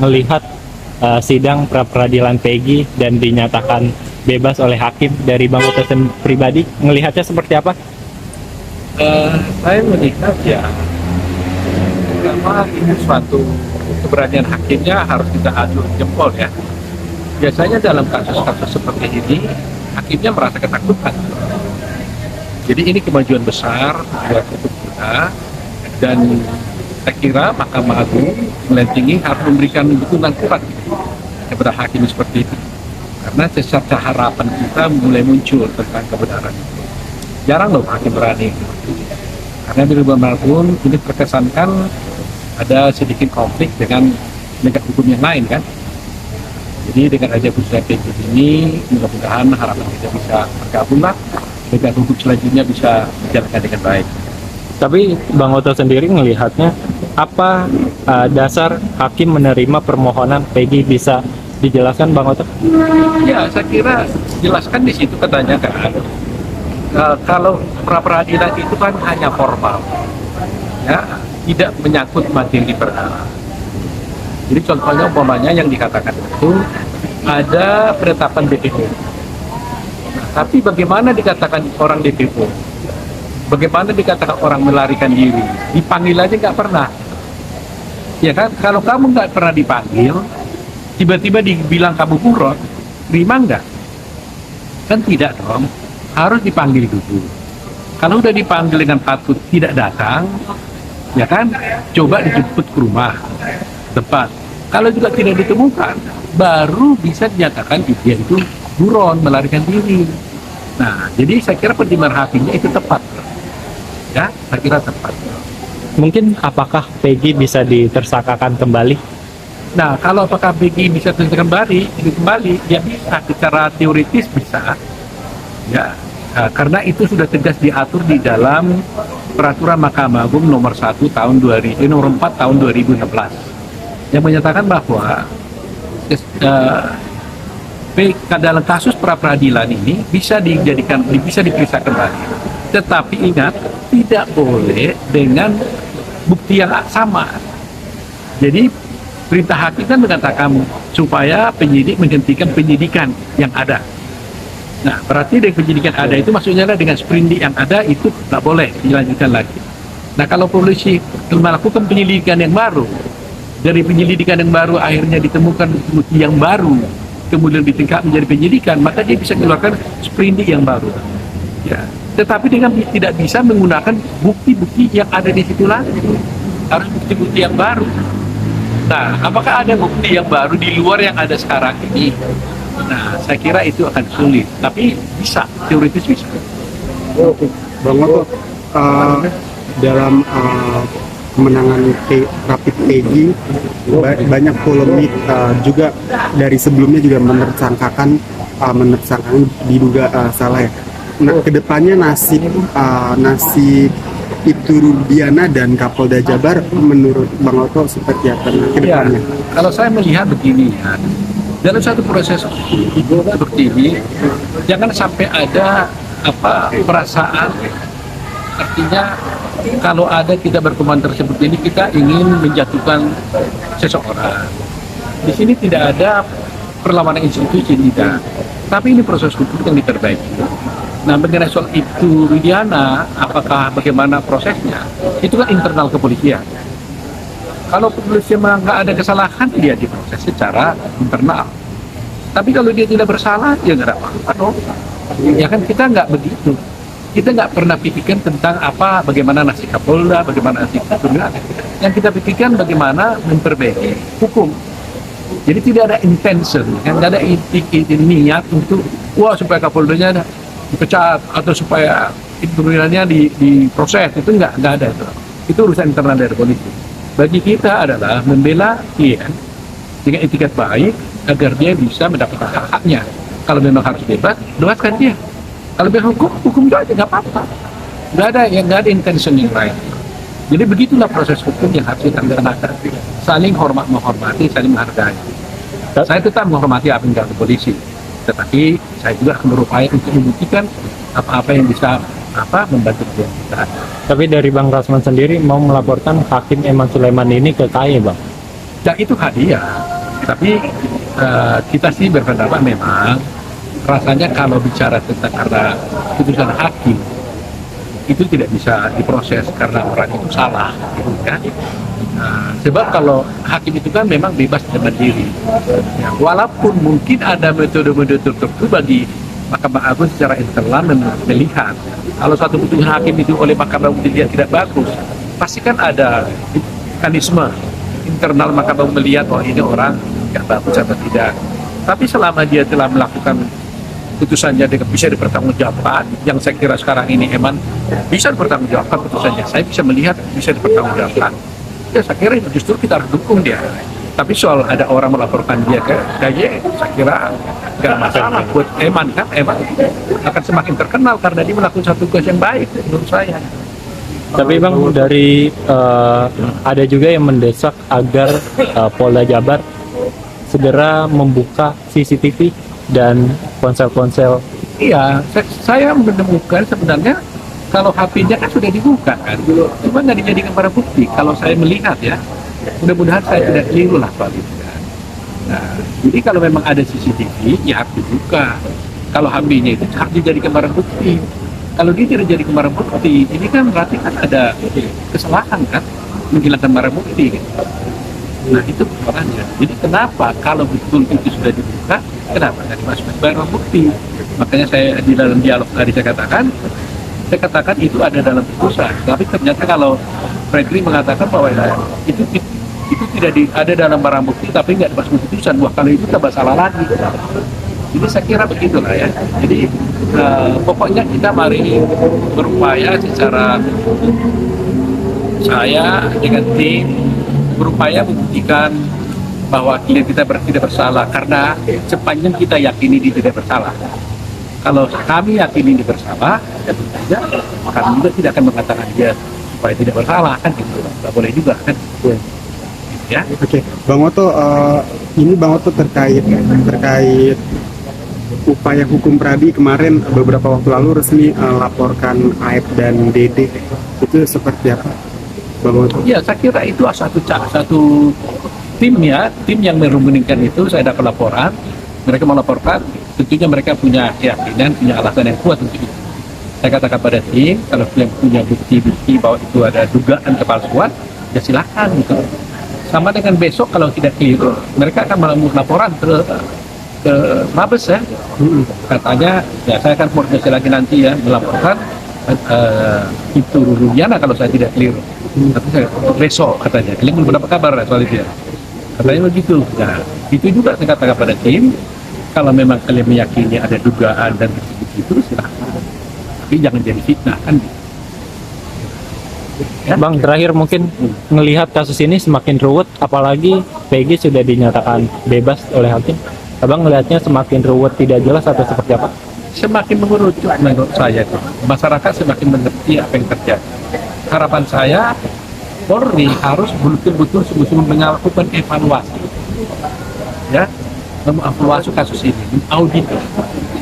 melihat sidang pra-peradilan Peggy dan dinyatakan bebas oleh hakim. Dari Bang Oto pribadi melihatnya seperti apa? Saya melihat ya, pertama ini suatu keberanian hakimnya harus kita adu jempol ya. Biasanya dalam kasus-kasus seperti ini, hakimnya merasa ketakutan. Jadi ini kemajuan besar buat untuk kita, dan saya kira Mahkamah Agung Pengadilan Tinggi harus memberikan dukungan kuat kepada hakim seperti itu. Karena secerca harapan kita mulai muncul tentang kebenaran itu. Jarang loh hakim berani. Karena di bagaimanapun ini terkesankan ada sedikit konflik dengan penegak hukum yang lain kan. Jadi dengan aja putusan Peggy ini, mudah-mudahan harapan kita bisa bergabung lah, penegak hukum selanjutnya bisa berjalan dengan baik. Tapi Bang Oto sendiri melihatnya apa dasar hakim menerima permohonan Peggy, bisa dijelaskan Bang Oto? Ya, saya kira jelaskan di situ katanya kan, kalau pra-peradilan itu kan hanya formal, ya, tidak menyangkut materi perkara. Jadi contohnya umpamanya yang dikatakan itu ada penetapan DPO. Nah, tapi bagaimana dikatakan orang DPO? Bagaimana dikatakan orang melarikan diri? Dipanggil aja nggak pernah. Ya kan, kalau kamu nggak pernah dipanggil, tiba-tiba dibilang kamu buron, terima nggak? Kan tidak dong, harus dipanggil dulu. Kalau udah dipanggil dengan patut tidak datang, ya kan, coba dijemput ke rumah, tempat. Kalau juga tidak ditemukan, baru bisa dinyatakan dia itu buron, melarikan diri. Nah, jadi saya kira pertimbangan hakimnya itu tepat. Ya, saya kira tepat. Mungkin apakah Peggy bisa ditersangkakan kembali? Nah, kalau apakah Peggy bisa kembali, ya bisa. Secara teoritis bisa. Ya, karena itu sudah tegas diatur di dalam peraturan Mahkamah Agung nomor 1 tahun 2000, nomor 4 tahun 2016 yang menyatakan bahwa dalam kasus pra-peradilan ini bisa diperiksa kembali. Tetapi ingat, tidak boleh dengan bukti yang sama. Jadi perintah hakim kan mengatakan supaya penyidik menghentikan penyidikan yang ada. Nah, berarti dengan penyidikan ada itu maksudnya adalah dengan sprindik yang ada itu tidak boleh dilanjutkan lagi. Nah, kalau polisi melakukan penyelidikan yang baru, dari penyelidikan yang baru akhirnya ditemukan bukti yang baru, kemudian ditingkat menjadi penyidikan, maka dia bisa mengeluarkan sprindik yang baru. Ya, tetapi dengan tidak bisa menggunakan bukti-bukti yang ada di situ lagi, harus bukti-bukti yang baru. Nah, apakah ada bukti yang baru di luar yang ada sekarang ini? Nah, saya kira itu akan sulit, tapi bisa, teoritis bisa. Oke, Bang Oto, dalam kemenangan Rapid Peggy banyak polemik, juga dari sebelumnya juga menersangkakan diduga salah ya. Nah, kedepannya nasib Ibtu Rudiana dan Kapolda Jabar menurut Bang Oto seperti apa kedepannya? Ya, kalau saya melihat begini ya, dalam satu proses seperti ini jangan sampai ada perasaan, artinya kalau ada kita berkomentar seperti ini kita ingin menjatuhkan seseorang. Di sini tidak ada perlawanan institusi, tidak, tapi ini proses hukum yang diperbaiki. Nah, mengenai soal Ibtu Rudiana, bagaimana prosesnya, itu kan internal kepolisian. Kalau kepolisian nggak ada kesalahan, dia diproses secara internal. Tapi kalau dia tidak bersalah, ya nggak ada apa-apa dong. Ya kan, kita nggak begitu. Kita nggak pernah pikirkan tentang bagaimana nasib Kapolda, bagaimana nasib Rudiana. Yang kita pikirkan bagaimana memperbaiki hukum. Jadi tidak ada intention, nggak ada niat untuk supaya Kapoldanya dipecat atau supaya turunannya diproses, itu nggak ada itu. Itu urusan internal dari polisi. Bagi kita adalah membela klien dengan etikat baik agar dia bisa mendapatkan hak-haknya. Kalau memang harus bebaskan dia. Kalau memang hukum itu aja nggak apa-apa. Nggak ada intention yang lain. Jadi begitulah proses hukum yang harus kita laksanakan. Saling menghormati, saling menghargai. Saya tetap menghormati apa yang dilakukan polisi. Tetapi saya juga akan berupaya untuk membuktikan apa-apa yang bisa membantu kita. Tapi dari Bang Rasman sendiri mau melaporkan Hakim Eman Sulaiman ini ke KAI, Bang? Dan itu hadiah. Tapi kita sih berpendapat memang rasanya kalau bicara tentang karena putusan hakim itu tidak bisa diproses karena orang itu salah, gitu kan? Sebab kalau hakim itu kan memang bebas dan mandiri. Ya, walaupun mungkin ada metode-metode tertentu bagi Mahkamah Agung secara internal melihat kalau satu putusan hakim itu oleh Mahkamah Agung dilihat tidak bagus, pasti kan ada mekanisme internal Mahkamah Agung melihat oh ini orang nggak bagus atau tidak. Tapi selama dia telah melakukan putusannya dengan bisa dipertanggungjawabkan, yang saya kira sekarang ini emang bisa dipertanggungjawabkan putusannya, saya bisa melihat bisa dipertanggungjawabkan. Ya saya kira itu justru kita harus dukung dia. Tapi soal ada orang melaporkan dia ke KY, saya kira nggak masalah buat Eman kan, Eman akan semakin terkenal karena dia melakukan satu tugas yang baik menurut saya. Tapi Bang, dari ada juga yang mendesak agar Polda Jabar segera membuka CCTV dan ponsel-ponsel. Iya, saya menemukan sebenarnya kalau HP-nya kan sudah dibuka kan, cuma nggak dijadikan barang bukti. Kalau saya melihat ya, mudah-mudahan saya tidak keliru lah soal itu kan. Nah, jadi kalau memang ada CCTV, ya harus dibuka. Kalau HP-nya itu harus dijadikan barang bukti. Kalau dia tidak jadi barang bukti, ini kan berarti kan ada kesalahan kan, menghilangkan barang bukti. Gitu. Nah itu persoalannya. Jadi kenapa kalau betul itu sudah dibuka, kenapa nggak dimasukkan barang bukti? Makanya saya di dalam dialog tadi saya katakan itu ada dalam putusan. Tapi ternyata kalau Fredri mengatakan bahwa itu tidak ada dalam barang bukti, tapi nggak dimasukkan putusan. Wah kalau itu tambah salah lagi. Jadi saya kira begitulah ya. Jadi pokoknya kita mari berupaya secara saya dengan tim berupaya membuktikan bahwa klien kita tidak bersalah karena sepanjang kita yakini dia tidak bersalah. Kalau kami yakini dia bersalah, ya tentu saja kami juga tidak akan mengatakan dia supaya tidak bersalah kan gitu. Nggak boleh juga kan. Ya. Oke, Bang Oto, ini Bang Oto terkait upaya hukum Pradi kemarin beberapa waktu lalu resmi laporkan Aib dan Dede, itu seperti apa, Bang Oto? Ya, saya kira itu satu tim ya, tim yang merundingkan itu. Saya dapat laporan, mereka melaporkan, tentunya mereka punya keyakinan, punya alasan yang kuat untuk itu. Saya katakan pada tim, kalau kalian punya bukti-bukti bahwa itu ada dugaan kepalsuan, ya silakan gitu. Sama dengan besok kalau tidak keliru, mereka akan melakukan laporan ke Mabes ya. Katanya, ya saya akan koordinasi lagi nanti ya, melaporkan itu Rudiana kalau saya tidak keliru. Tapi saya besok katanya, kalian belum dapat kabar soal itu ya. Katanya begitu. Nah, itu juga saya katakan pada tim, kalau memang kalian meyakini ada dugaan dan begitu silahkan. Tapi jangan jadi fitnah kan. Ya? Bang, terakhir mungkin melihat kasus ini semakin ruwet, apalagi Peggy sudah dinyatakan bebas oleh hakim. Abang melihatnya semakin ruwet, tidak jelas atau seperti apa? Semakin mengerucut menurut saya tuh. Masyarakat semakin mengerti apa yang terjadi. Harapan saya Polri harus betul-betul sungguh-sungguh melakukan evaluasi, ya, mengevaluasi kasus ini, audit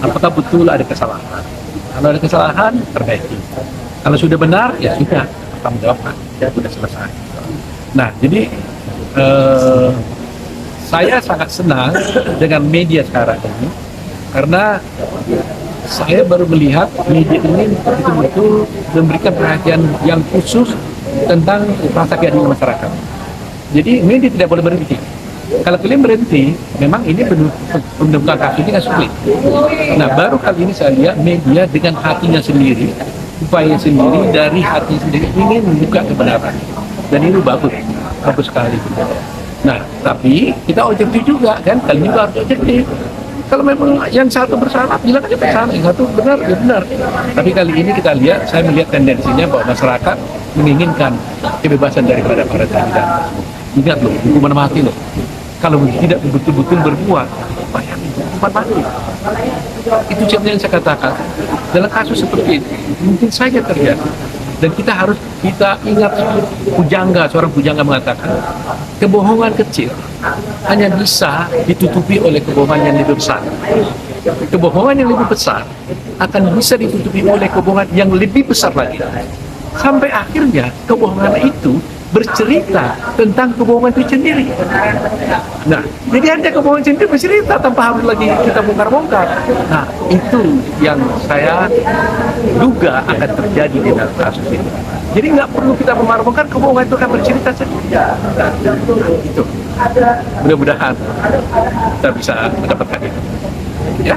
apakah betul ada kesalahan. Kalau ada kesalahan, perbaiki. Kalau sudah benar, ya sudah, tanggung jawabkan, ya sudah selesai. Nah, jadi saya sangat senang dengan media sekarang ini karena saya baru melihat media ini betul-betul memberikan perhatian yang khusus tentang rasa keadilan masyarakat. Jadi media tidak boleh berhenti. Kalau kalian berhenti, memang ini pembentukan kasus ini kan sulit. Nah, baru kali ini saya lihat media dengan hatinya sendiri, upaya sendiri dari hati sendiri ingin membuka kebenaran. Dan itu bagus sekali. Nah, tapi kita objektif juga kan, kali ini harus objektif. Kalau memang yang satu bersalah, bilang aja bersalah, yang satu benar, ya benar. Tapi kali ini kita lihat, saya melihat tendensinya bahwa masyarakat menginginkan kebebasan daripada para terpidana. Ingat loh, hukuman mati loh. Kalau tidak betul-betul berbuat, bayangin hukuman mati. Itu yang saya katakan. Dalam kasus seperti ini, mungkin saja terjadi. Dan kita ingat seorang pujangga mengatakan, kebohongan kecil hanya bisa ditutupi oleh kebohongan yang lebih besar. Kebohongan yang lebih besar akan bisa ditutupi oleh kebohongan yang lebih besar lagi. Sampai akhirnya kebohongan itu bercerita tentang kebohongan itu sendiri. Nah, jadi hanya kebohongan sendiri bercerita tanpa harus lagi kita bongkar-bongkar. Nah, itu yang saya duga akan terjadi di dalam kasus ini. Jadi nggak perlu kita bongkar-bongkar, kebohongan itu akan bercerita sendiri. Nah, itu. Mudah-mudahan kita bisa mendapatkan itu. Ya.